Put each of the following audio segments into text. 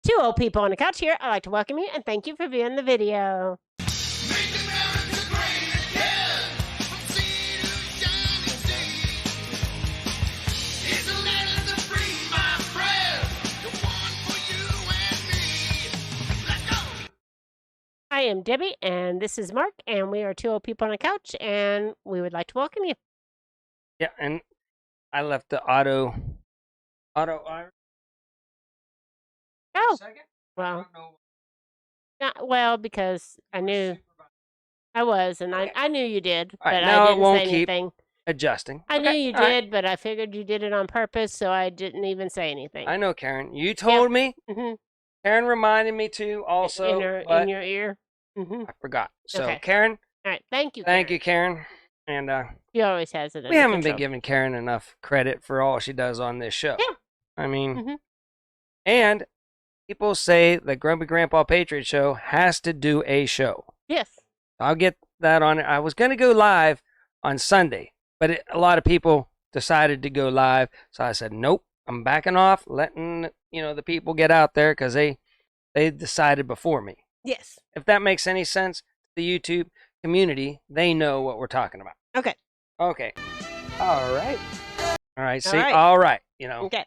Two old people on the couch here. I'd like to welcome you and thank you for viewing the video. Make America great again. From sea to shining sea. It's a land of the free, my friend. The one for you and me. Let's go. I am Debbie and this is Mark, and we are two old people on the couch, and we would like to welcome you. Yeah, and I left the auto Oh, second. well, I don't know. because I knew I was, and I knew you did, All right, but now I it didn't won't say keep anything. adjusting. I knew you all right. did, but I figured you did it on purpose, so I didn't even say anything. I know, Karen. You told me. Mm-hmm. Karen reminded me too. Also, in your ear. Mm-hmm. I forgot. So, Okay. Karen. All right, thank you. Thank you, Karen. And She always has it. we haven't been giving Karen enough credit for all she does on this show. Yeah. I mean, Mm-hmm. and people say the Grumpy Grandpa Patriot Show has to do a show. Yes. I'll get that on it. I was going to go live on Sunday, but a lot of people decided to go live. So I said, nope, I'm backing off, letting the people get out there because they decided before me. Yes. If that makes any sense, the YouTube community, they know what we're talking about. Okay. Okay. All right. All right. See, right. all right. Okay.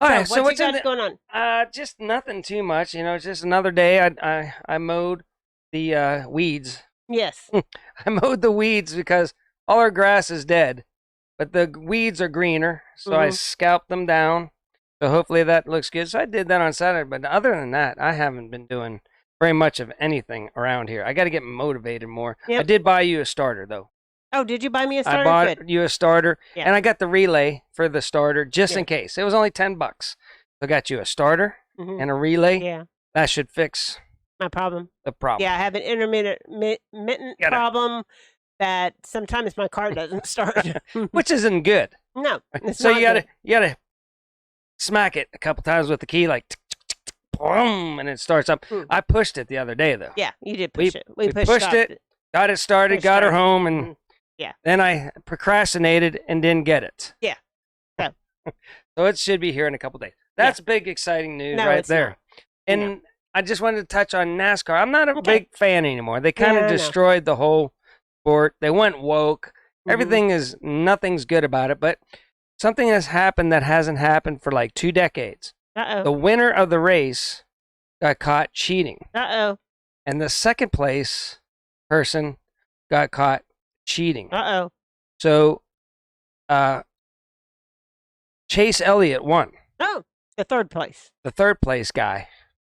All right. So what's you got going on? Just nothing too much. It's just another day. I mowed the weeds. Yes. I mowed the weeds because all our grass is dead, but the weeds are greener. So I scalped them down. So hopefully that looks good. So I did that on Saturday. But other than that, I haven't been doing very much of anything around here. I got to get motivated more. Yep. I did buy you a starter, though. Oh, did you buy me a starter? I bought Good. you a starter, Yeah. and I got the relay for the starter just Yeah. in case. It was only $10. So I got you a starter and a relay. Yeah. That should fix My problem. the problem. Yeah, I have an intermittent problem that sometimes my car doesn't start. Which isn't good. No. It's So not you good. gotta smack it a couple times with the key, like tick, tick, tick, tick, boom, and it starts up. I pushed it the other day though. Yeah, you did push it. We pushed it, got it started, got her home, and yeah. Then I procrastinated and didn't get it. Yeah. So it should be here in a couple days. That's big, exciting news right there. Not. And No. I just wanted to touch on NASCAR. I'm not a Okay. big fan anymore. They kind Yeah, I of know. destroyed the whole sport. They went woke. Nothing's good about it. But something has happened that hasn't happened for like 2 decades. Uh-oh. The winner of the race got caught cheating. Uh-oh. And the second place person got caught cheating. Uh-oh. So Chase Elliott won. Oh, the third place. The third place guy.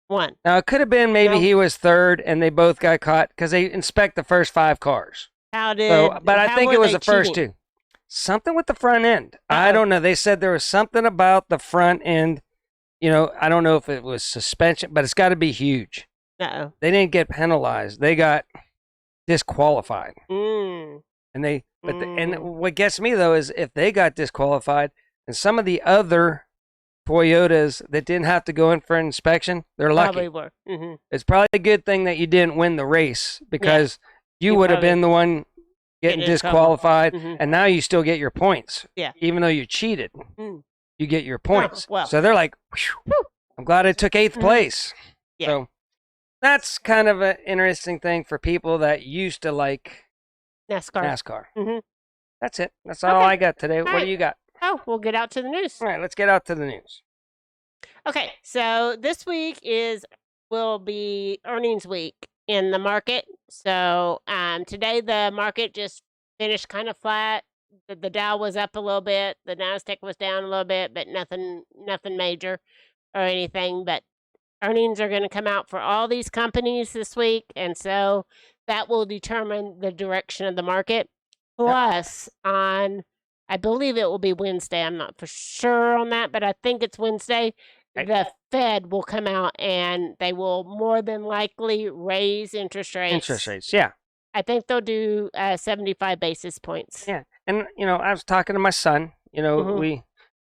Won. Now, it could have been maybe he was third and they both got caught because they inspect the first 5 cars. But I think it was the first 2. Something with the front end. I don't know. They said there was something about the front end. I don't know if it was suspension, but it's got to be huge. Uh-oh. They didn't get penalized. They got disqualified. Mm. And what gets me, though, is if they got disqualified and some of the other Toyotas that didn't have to go in for inspection, they're lucky. Probably were. Mm-hmm. It's probably a good thing that you didn't win the race because you would have been the one getting disqualified, and now you still get your points. Yeah. Even though you cheated, you get your points. Well. So they're like, I'm glad I took 8th place. Yeah. So that's kind of an interesting thing for people that used to like NASCAR. Mm-hmm. That's it. That's all I got today. What do you got? Oh, we'll get out to the news. All right, let's get out to the news. Okay, so this week will be earnings week in the market. So today the market just finished kind of flat. The Dow was up a little bit. The Nasdaq was down a little bit, but nothing major or anything. But earnings are going to come out for all these companies this week, and so that will determine the direction of the market. Plus, I believe it will be Wednesday. I'm not for sure on that, but I think it's Wednesday. Okay. The Fed will come out and they will more than likely raise interest rates. Interest rates, yeah. I think they'll do 75 basis points. Yeah. And, I was talking to my son. We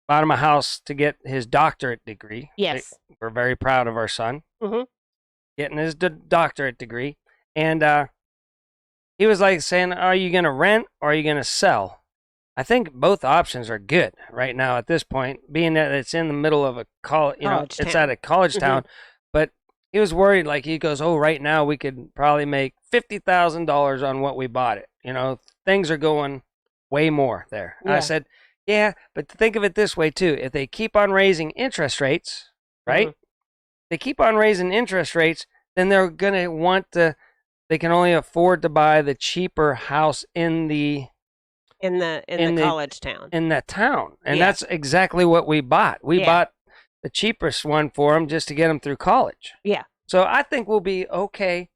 bought him a house to get his doctorate degree. Yes. We're very proud of our son getting his doctorate degree. And he was like saying, are you going to rent or are you going to sell? I think both options are good right now at this point, being that it's in the middle of a college, it's town. at a college Mhm. town. But he was worried, like he goes, "Oh, right now we could probably make $50,000 on what we bought it. Things are going way more there." And I Yeah. said, "Yeah, but think of it this way too: if they keep on raising interest rates, right? They keep on raising interest rates, then they're gonna want to. They can only afford to buy the cheaper house in the in the college town. in that town, and Yeah. that's exactly what we bought. We Yeah. bought the cheapest one for them just to get them through college. Yeah. So I think we'll be okay,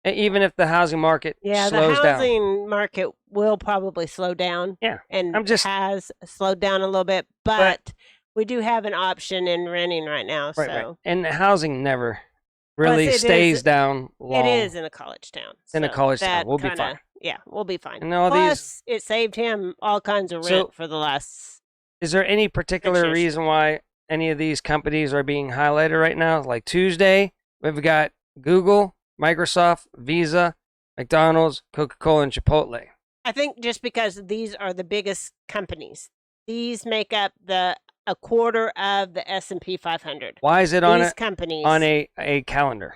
even if the housing market Yeah, slows the down. housing market will probably slow down. Yeah, and I'm just- has slowed down a little bit, but we do have an option in renting right now. Right, So right. And housing never really Plus, it stays is- down long. it is in a college town. In a so college town. that We'll be kinda- fine. Yeah, we'll be fine. And all Plus, it saved him all kinds of So- rent for the last. Is there any particular Interest. reason why any of these companies are being highlighted right now? Like Tuesday, we've got Google, Microsoft, Visa, McDonald's, Coca-Cola, and Chipotle. I think just because these are the biggest companies, these make up a quarter of the S&P 500. Why is it These companies on a calendar?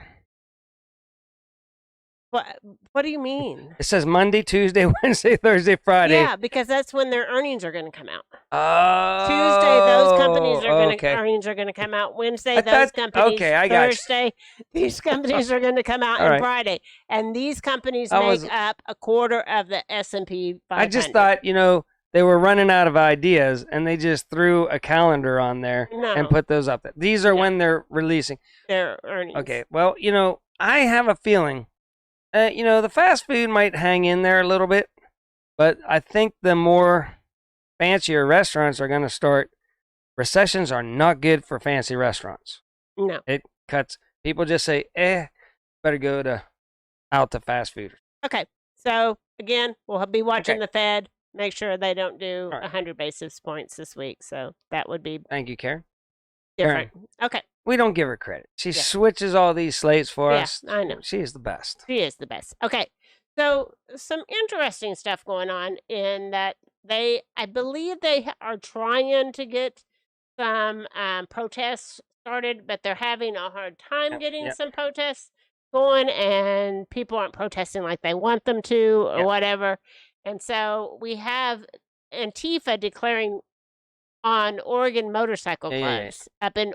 What do you mean? It says Monday, Tuesday, Wednesday, Thursday, Friday. Yeah, because that's when their earnings are going to come out. Oh, Tuesday, those companies are going to okay. earnings are going to come out. Wednesday, I those thought- companies. okay, I got you. Thursday, these companies are going to come out All on right. Friday, and these companies I make was- up a quarter of the S&P 500. I just thought, they were running out of ideas, and they just threw a calendar on there No. and put those up there. These are No. when they're releasing. their earnings. Okay, well, I have a feeling, the fast food might hang in there a little bit, but I think the more fancier restaurants are going to start. Recessions are not good for fancy restaurants. No. It cuts. People just say, better go out to fast food. Okay. So again, we'll be watching Okay. the Fed. Make sure they don't do All right. 100 basis points this week. So that would be Thank you, Karen. different. Okay. We don't give her credit. She Yeah. switches all these slates for Yeah, us. I know. She is the best. She is the best. Okay. So some interesting stuff going on in that I believe they are trying to get some protests started, but they're having a hard time Yep, getting yep. some protests going, and people aren't protesting like they want them to or Yep. whatever. And so we have Antifa declaring on Oregon motorcycle Yeah. clubs up in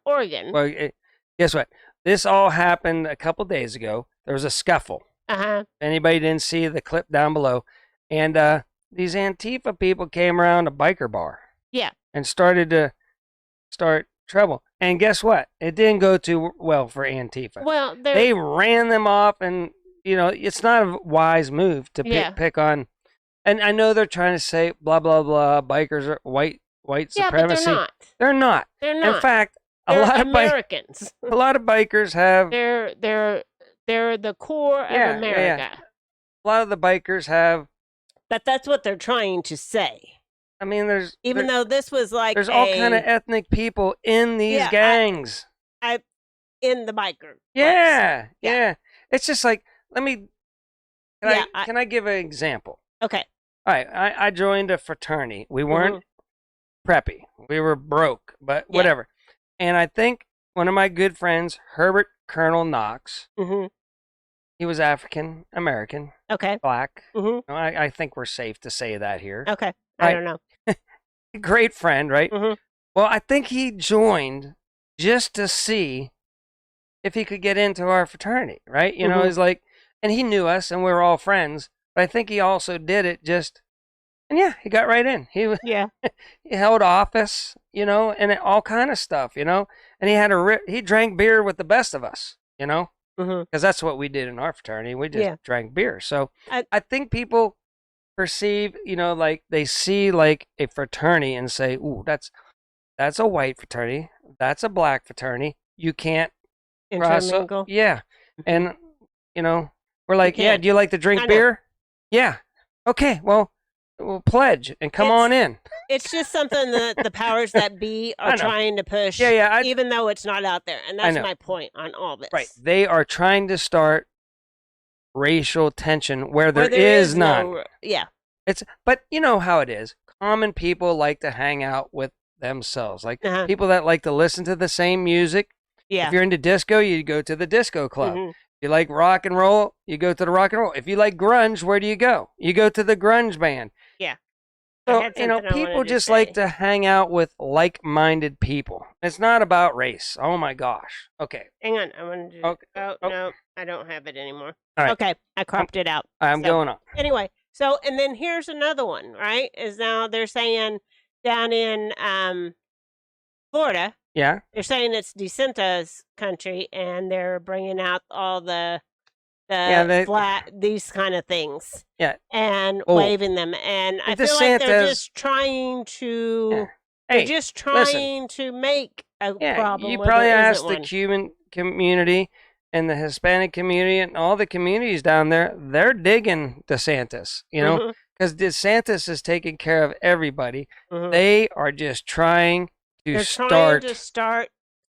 Oregon. Well, guess what? This all happened a couple days ago. There was a scuffle. Uh-huh. If anybody didn't see the clip down below, and these Antifa people came around a biker bar. Yeah. And started to start trouble. And guess what? It didn't go too well for Antifa. Well, They ran them off, and it's not a wise move to Yeah. pick on. And I know they're trying to say blah blah blah. Bikers are white yeah, but supremacy. they're not. They're not. They're not. In fact, They're a lot of Americans. a lot of bikers have. They're the core of Yeah, yeah, America. A lot of the bikers have. But that's what they're trying to say. I mean, Even though this was like there's all kind of ethnic people in these Yeah, gangs. in the biker. clubs. Yeah, Yeah. yeah. It's just like, can Yeah, I give an example? Okay. All right, I joined a fraternity. We Mm-hmm. weren't preppy. We were broke, but Yeah. whatever. And I think one of my good friends, Herbert Colonel Knox, Mm-hmm. he was African American, Okay. black. Mm-hmm. I think we're safe to say that here. Okay. I Right. don't know. Great friend, right? Mm-hmm. Well, I think he joined just to see if he could get into our fraternity, right? Mhm. It's like, and he knew us and we were all friends, but I think he also did it and yeah, he got right in. Yeah. He held office, and all kind of stuff, and he had he drank beer with the best of us, Mm-hmm. because that's what we did in our fraternity. We just Yeah. drank beer. So I- I think people perceive, like they see like a fraternity and say, "Ooh, that's a white fraternity. That's a black fraternity. You can't cross." Intermingle. Yeah, and we're like, "Yeah, can't. do you like to I drink know. beer?" Yeah. Okay, well, we'll pledge and come It's- on in. It's just something that the powers that be I are know. trying to push. Yeah, even though it's not out there. And that's know. my point on all this. right. They are trying to start racial tension where Where there is none. no, yeah. But you know how it is. Common people like to hang out with themselves. Like Uh-huh. people that like to listen to the same music. Yeah. If you're into disco, you go to the disco club. Mhm. If you like rock and roll, you go to the rock and roll. If you like grunge, where do you go? You go to the grunge band. Yeah. I So, had you know, something I people wanted to just like say. to hang out with like-minded people. It's not about race. Oh my gosh. Okay. Hang on. I wanted to. Okay. Oh, Oh. no. I don't have it anymore. All right. Okay. I cropped it out. I'm So, going on. Anyway, so, and then here's another one, right? Is now they're saying down in Florida, Yeah. they're saying it's DeSantis' country, and they're bringing out all the these kind of things. Yeah. And Oh. waving them, and I The feel like they're DeSantis- just trying to. Yeah. They're Hey, just listen. trying to make a Yeah, problem. you where probably there asked isn't the one. Cuban community and the Hispanic community and all the communities down there. They're digging DeSantis, you know, Mhm, because DeSantis is taking care of everybody. mhm. They are just trying to They're start. trying to start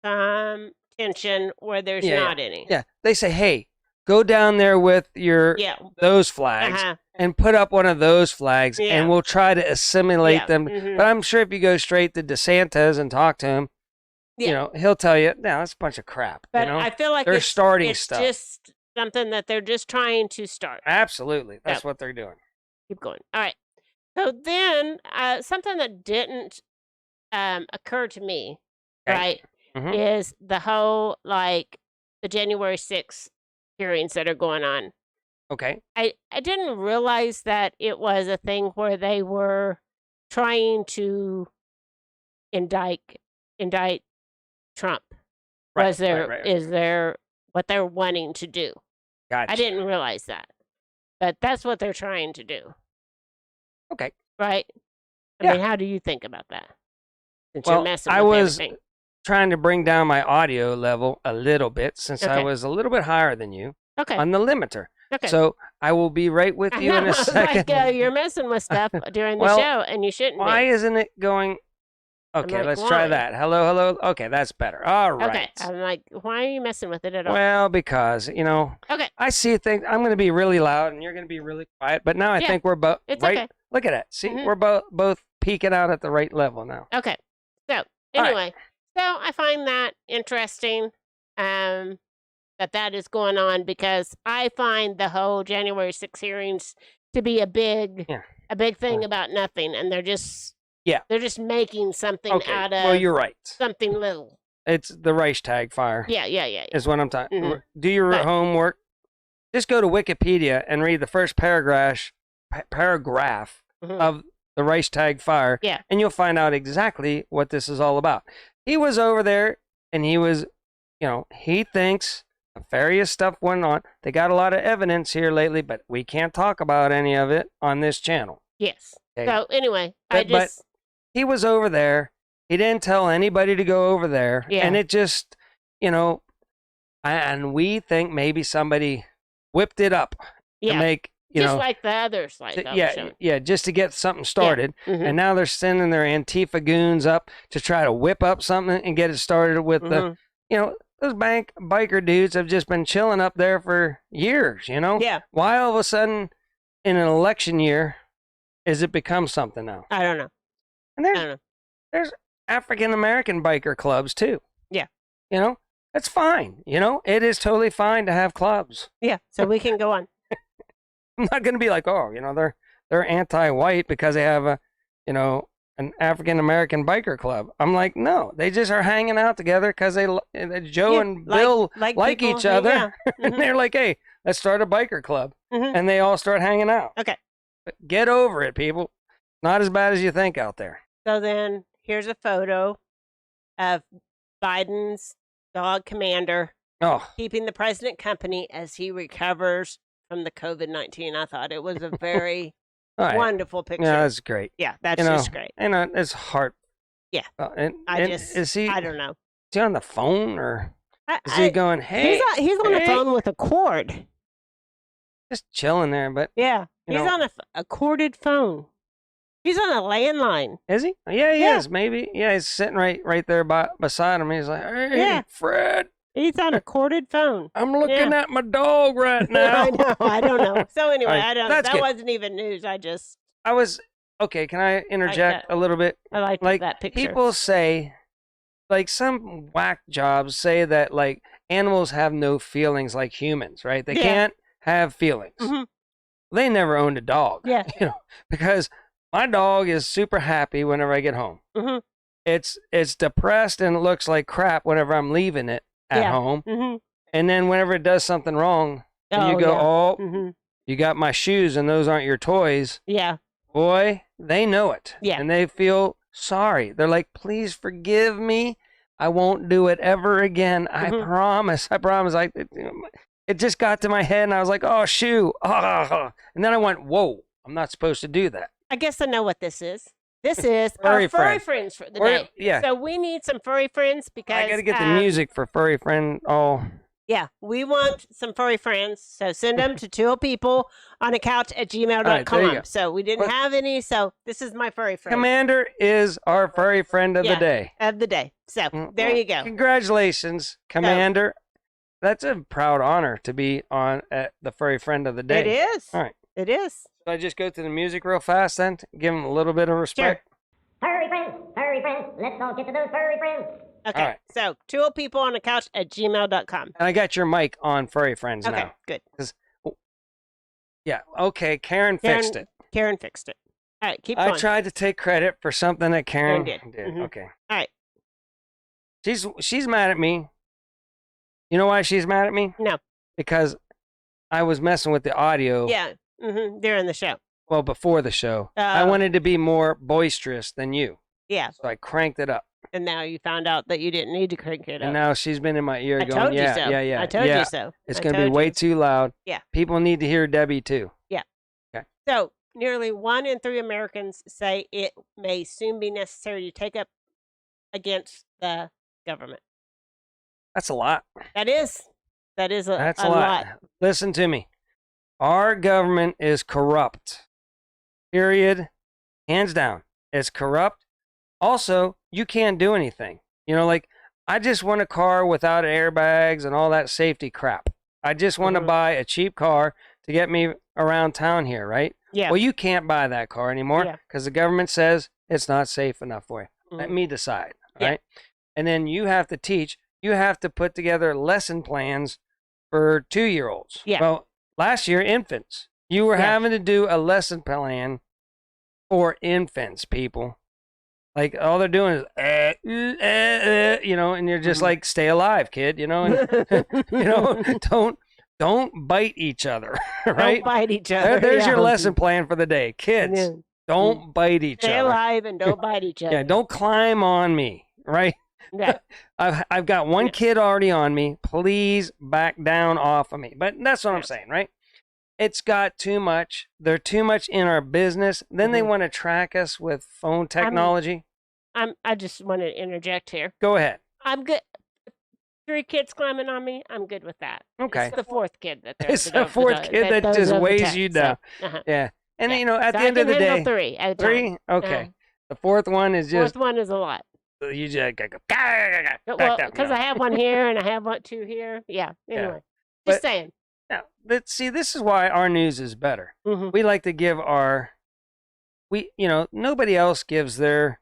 some tension where there's Yeah, not any. Yeah, they say, hey, go down there with Yeah. those flags Uh-huh. and put up one of those flags, Yeah. and we'll try to assimilate Yeah. them. Mhm. But I'm sure if you go straight to DeSantis and talk to him, Yeah. you know, he'll tell you, no, that's a bunch of crap. But you know, I feel like they're it's starting it's stuff. just something that they're just trying to start. Absolutely, that's Yep. what they're doing. Keep going. All right. So then, something that didn't occur to me, Okay. right, Mhm. is the whole like the January 6th hearings that are going on. Okay. I didn't realize that it was a thing where they were trying to indict Trump. Right, Was there right. is there what they're wanting to do? Gotcha. I didn't realize that, but that's what they're trying to do, Okay. right? I Yeah. mean, how do you think about that? Since you're Well, messing I with was everything. trying to bring down my audio level a little bit since I Okay. was a little bit higher than you Okay. on the limiter. Okay. So I will be right with I you know. in I a was second. like, you're messing with stuff during the Well, show, and you shouldn't Why be. isn't it going? Okay, like, let's try why? that. Hello, hello. Okay, that's better. All right. Okay. I'm like, why are you messing with it at all? Well, because, you know, Okay. I see things. I'm going to be really loud and you're going to be really quiet. But now I Yeah, think we're both it's right. okay. Look at that. See, Mhm. we're both peaking out at the right level now. Okay. So right. anyway, so I find that interesting, that is going on, because I find the whole January 6 hearings to be a big thing about nothing, and they're just making something Okay. out of Well, you're right. something little. It's the Reichstag fire. Yeah. Is what I'm talking. Mhm. Do your But- homework. Just go to Wikipedia and read the first paragraph Mhm. of the Reichstag fire, Yeah. and you'll find out exactly what this is all about. He was over there, and he was, you know, he thinks nefarious stuff went on. They got a lot of evidence here lately, but we can't talk about any of it on this channel. Yes. Okay. So anyway, But he was over there. He didn't tell anybody to go over there, Yeah. and it just, you know, and we think maybe somebody whipped it up to make, you just know, like the others, like I was showing. just to get something started. Mhm. And now they're sending their Antifa goons up to try to whip up something and get it started with the, Mhm. you know, those biker dudes have just been chilling up there for years, you know? Yeah. Why all of a sudden in an election year is it become something now? I don't know. And I don't know. there's African American biker clubs too. Yeah. You know, that's fine. You know, it is totally fine to have clubs. Yeah. So we can go on. I'm not going to be like, oh, you know, they're anti-white because they have you know, an African American biker club. I'm like, no, they just are hanging out together because Joe Yeah, and Bill like like people each hang other, out. and Mhm. they're like, hey, let's start a biker club, Mhm. and they all start hanging out. Okay. But get over it, people. Not as bad as you think out there. So then here's a photo of Biden's dog Commander Oh, keeping the president company as he recovers from the COVID-19. I thought it was a very all right. wonderful picture. Yeah, that's great. Yeah, that's You know, just great. And it's heart. Yeah. And is he? I don't know. Is he on the phone or is I- he going? Hey, he's on the hey," phone with a cord. just chilling there. But Yeah, You he's know- on a corded phone. He's on a landline. is he? Yeah, he Yeah. is. Maybe. Yeah, he's sitting right there beside him. He's like, hey, Yeah. Fred, He's on a corded phone. I'm looking at my dog right now. I know. I don't know. So anyway, All right, I don't. that's That good. wasn't even news. I just I was okay. Can I interject that. a little bit? I like Like that picture. people say, like some whack jobs say that like animals have no feelings like humans, right? They Yeah. can't have feelings. Mhm. They never owned a dog. Yeah. You know, because my dog is super happy whenever I get home. Mhm. It's depressed and it looks like crap whenever I'm leaving it at Yeah. home. Mhm. And then whenever it does something wrong, and you Oh, go, yeah. "Oh, Mhm. you got my shoes and those aren't your toys." Yeah. Boy, they know it. Yeah. And they feel sorry. They're like, "Please forgive me. I won't do it ever again. I Mhm. promise. I promise." It just got to my head and I was like, "Oh, shoe." Ah. And then I went, "Whoa, I'm not supposed to do that." I guess I know what this is. This is Furry our furry friend. friends for the We're- day. yeah. So we need some furry friends because I got to get the music for furry friend. Oh, Yeah, we want some furry friends. So send them to twooldpeopleonacouch@gmail.com. All right, there you go. So we didn't What- have any. So this is my furry friend Commander is our furry friend of Yeah. the day. of the day. So there Well, you go. Congratulations, Commander. That's a proud honor to be on the furry friend of the day. It is. All right. It is. Should I just go to the music real fast then? Give them a little bit of respect. Furry friends, let's all get to those furry friends. Okay. All right. So twooldpeopleonacouch@gmail.com. And I got your mic on furry friends Okay, now. good. Yeah. Okay. Karen fixed it. Karen fixed it. All right, keep going. I tried to take credit for something that Karen Karen did. Mhm. Okay. All right. She's mad at me. You know why she's mad at me? No. Because I was messing with the audio. Yeah. During the show. Well, before the show, I Oh. wanted to be more boisterous than you, Yeah. so I cranked it up. And now you found out that you didn't need to crank it And up. now she's been in my ear I going, told "Yeah, you so. yeah. I told yeah. you so. It's I going to be told way you. too loud. Yeah. People need to hear Debbie too." So, nearly 1 in 3 Americans say it may soon be necessary to take up against the government. That's a lot. That is That's a lot. Listen to me. Our government is corrupt. Period. Hands down. It's corrupt. Also, you can't do anything. You know, like, I just want a car without airbags and all that safety crap. I just want to Mhm. buy a cheap car to get me around town here, right? Yeah. Well, you can't buy that car anymore Yeah. because the government says it's not safe enough for you. Let Mhm. me decide, Yeah. right? And then you have to teach. You have to put together lesson plans for 2-year-olds. Yeah. Well, last year, infants. You were Yeah. having to do a lesson plan for infants, people. Like all they're doing is, you know, and you're just Mhm. like, stay alive, kid. You know, and, you know, don't bite each other, right? Don't bite each other. There's yeah. your lesson plan for the day, kids. Yeah. Don't bite each Stay other. alive and don't bite each other. Yeah, don't climb on me, right? Yeah. I've got one Yeah. kid already on me. Please back down off of me. But that's what I'm Yeah. saying, right? It's got too much. They're too much in our business. Then they Mhm. want to track us with phone technology. I just want to interject here. Go ahead. I'm good. 3 kids climbing on me. I'm good with that. Okay. It's the 4th kid that It's the 4th kid that just weighs you down. Yeah. And Yeah. you know, at So the I end of can the handle day, 3 at a time. 3. Okay. The 4th one is just 4th one is a lot. you just go. Well, because I have one here and I have 2 here. Yeah. Anyway, just But- saying. Now, see, this is why our news is better. Mhm. We like to give nobody else gives their,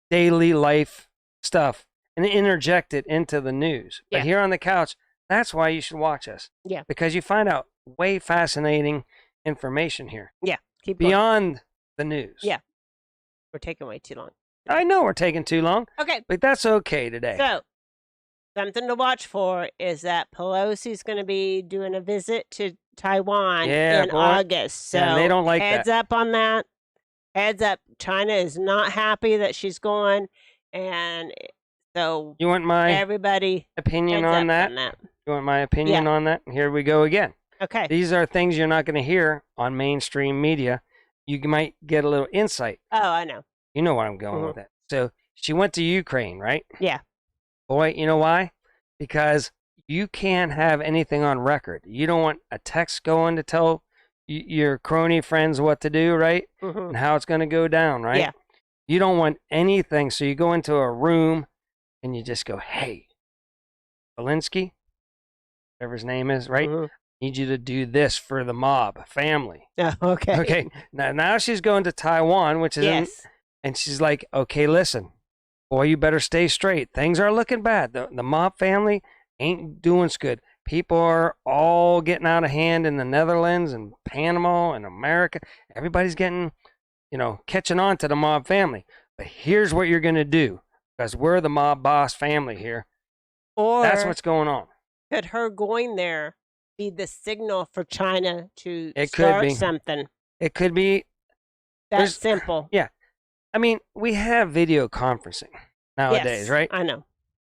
daily life stuff and interject it into the news. But Yeah. here on the couch, that's why you should watch us. Yeah. Because you find out way fascinating information here Keep going. beyond the news. Yeah. We're taking way too long. I know we're taking too long, Okay. but that's okay today. So, something to watch for is that Pelosi's going to be doing a visit to Taiwan Yeah, in boy. August. So, Yeah, they don't like heads up on that. Heads up. China is not happy that she's going. And so, You want my everybody opinion heads on up that? on that. You want my opinion on that? Here we go again. Okay. These are things you're not going to hear on mainstream media. You might get a little insight. Oh, I know. You know where I'm going Mhm. with it. So she went to Ukraine, right? Yeah. Boy, you know why? Because you can't have anything on record. You don't want a text going to tell your crony friends what to do, right? hmm And how it's going to go down, right? Yeah. You don't want anything. So you go into a room and you just go, hey, Zelensky, whatever his name is, right? Mhm. need you to do this for the mob family. Oh, okay. Okay. Now she's going to Taiwan, which is Yes. and she's like, okay, listen, boy, you better stay straight. Things are looking bad. The mob family ain't doing good. People are all getting out of hand in the Netherlands and Panama and America. Everybody's getting, catching on to the mob family. But here's what you're going to do, because we're the mob boss family here. Or That's what's going on. could her going there be the signal for China to It could start be. something It could be. that There's- simple? Yeah. I mean, we have video conferencing nowadays, Yes, right? I know.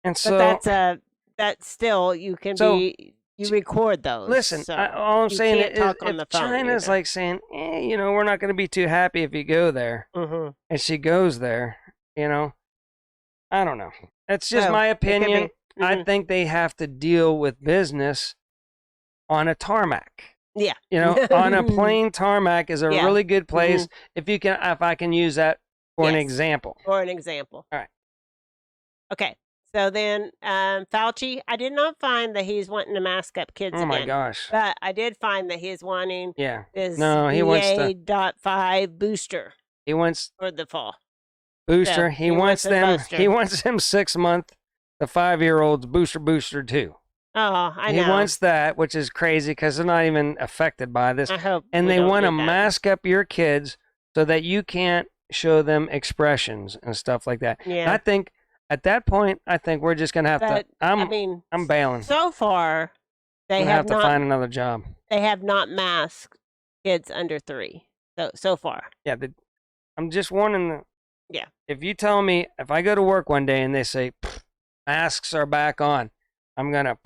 And But so that's still, you can So, you record those. listen, so all I'm you saying can't is talk on if the phone China's either. like saying, we're not going to be too happy if you go there, Mhm. and she goes there, I don't know. It's just Oh, my it could be. opinion. I Mhm. think they have to deal with business on a tarmac. Yeah. On a plain tarmac is a Yeah. really good place. If I can use that for an Yes. example. For an example. All right. Okay. So then, Fauci, I did not find that he's wanting to mask up kids Oh again. my gosh. But I did find that he's wanting Yeah. this No, he wants to. BA.5 booster He wants for the fall. booster. So, he he wants wants a them. booster. He wants them 6-month, the 5-year-olds booster too. Oh, I He know. wants that, which is crazy because they're not even affected by this. I hope. And we they don't want to need that. mask up your kids so that you can't show them expressions and stuff like that. And Yeah. I think at that point, we're just gonna have But, to. I mean, I'm bailing. so far, they I'm gonna have have to not. find another job. They have not masked kids under 3. So far. Yeah, I'm just warning them. Yeah. If you tell me, if I go to work one day and they say masks are back on, I'm gonna.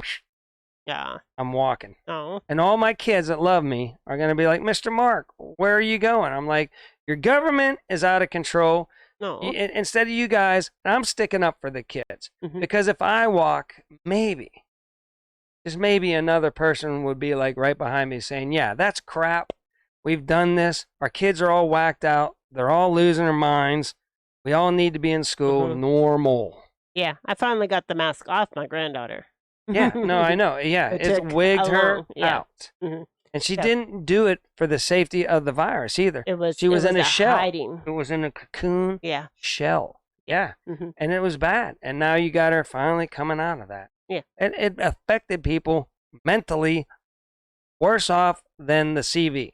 Yeah. I'm walking. Oh. And all my kids that love me are going to be like, Mr. Mark, where are you going? I'm like, your government is out of control. No. Instead of you guys, I'm sticking up for the kids. Mhm. Because if I walk, just maybe another person would be like right behind me saying, yeah, that's crap. We've done this. Our kids are all whacked out. They're all losing their minds. We all need to be in school Mhm. normal. Yeah. I finally got the mask off my granddaughter. Yeah, no, I know. Yeah, It it's took wigged a her long- yeah. out. Mhm. And she Yeah. didn't do it for the safety of the virus either. It was. She was in a shell. hiding. It was in a cocoon Yeah. shell. Yeah. Mhm. And it was bad. And now you got her finally coming out of that. Yeah. It affected people mentally worse off than the CV.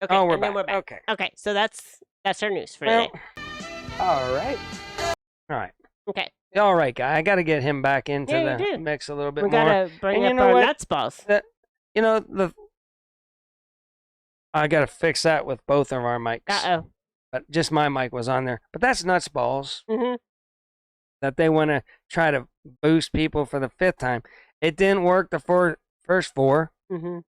Okay. Oh, we're and then back. we're back. Okay. Okay. So that's our news for Well, today. all right. All right. Okay. All right, guy. I got to get him back into Yeah, you the do. mix a little bit We more. gotta bring And you up know our what? nuts balls. I got to fix that with both of our mics. Uh But just my mic was on there. But that's nuts balls. oh. Mhm. That they want to try to boost people for the 5th time. It didn't work the first 4. Mhm.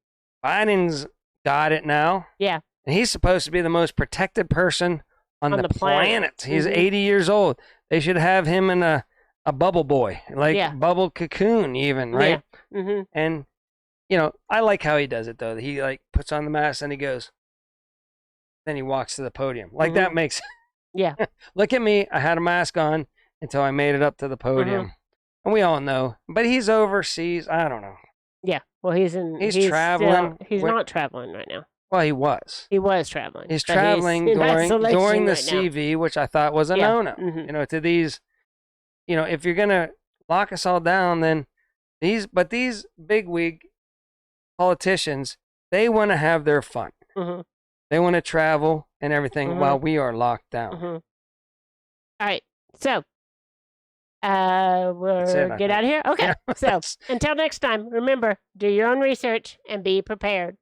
Biden's got it now. Yeah. And he's supposed to be the most protected person on the planet. planet. He's Mhm. 80 years old. They should have him in a bubble boy, like Yeah. bubble cocoon even, right? Yeah. Mhm. And, I like how he does it, though. He, puts on the mask and he goes, then he walks to the podium. Like, that makes, Yeah. look at me. I had a mask on until I made it up to the podium. And we all know. But he's overseas. I don't know. Yeah. Well, he's traveling He's with- not traveling right now. Well, he was. He was traveling. He's but traveling in during isolation the right now. CV, which I thought was a Yeah. no-no. Mhm. To these, if you're gonna lock us all down, then these bigwig politicians, they want to have their fun. Mhm. They want to travel and everything Mhm. while we are locked down. Mhm. All right. So, That's we'll it, I get think. out of here. Okay. Yeah. So, until next time, remember, do your own research and be prepared.